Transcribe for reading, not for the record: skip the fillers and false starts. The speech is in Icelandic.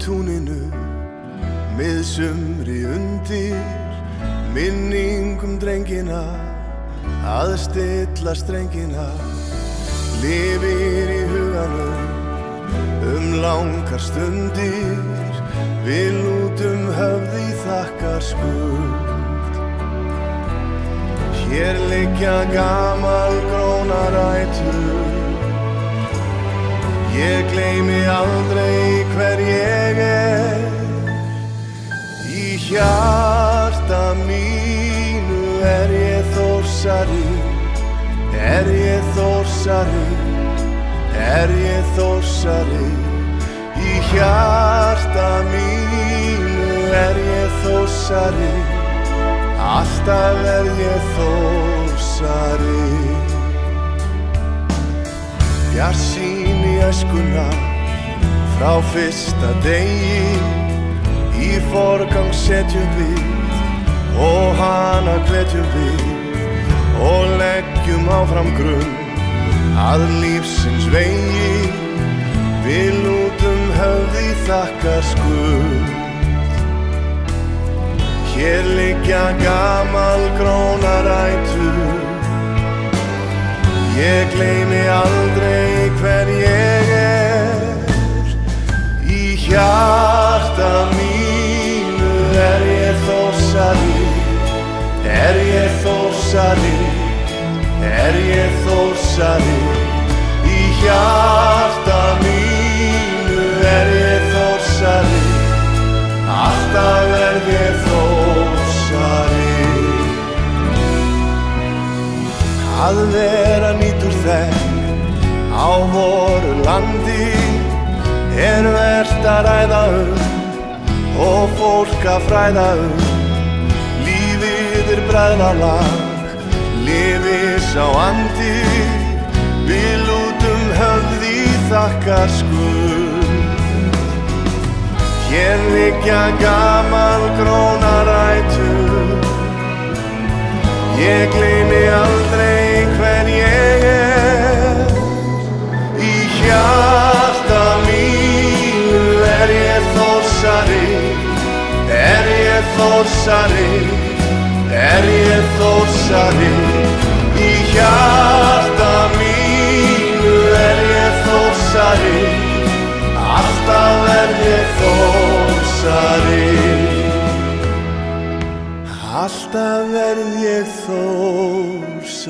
túninu, miðsumri undir, minning drengina, að stilla strengina, lifir í huganum, langar stundir, við lútum höfði þakkar skuld. Hér liggja gamalgrónar rætur, ég gleymi aldrei hver ég í hjarta mínu ég Þórsari, ég Þórsari, ég Þórsari, í hjarta mínu ég Þórsari, alltaf ég Þórsari. Bjarsýn í æskuna, frá fyrsta degi, í forgang setjum við, og hana hvetjum við, og leggjum áfram grunn, að lífsins vegi, við lútum höfði þakkar skuld. Hér liggja gamalgrónar rætur, ég gleymi aldrei hver ég í hjarta mínu ég Þórsari, ég Þórsari, ég Þórsari, í hjarta mínu ég Þórsari, alltaf ég Þórsari. Að vera nýtur þekk á voru landi, vert að ræða og fólk að fræða lífið bræðralag, lifir sá andi, við lútum höfði þakkar skuld. Hér liggja gamalgrónar rætur, ég gleymi aldrei hver ég í hjarta mínu ég Þórsari, ég Þórsari, ég Þórsari, í hjarta mínu ég Þórsari, alltaf ég Þórsari, alltaf ég Þórsari.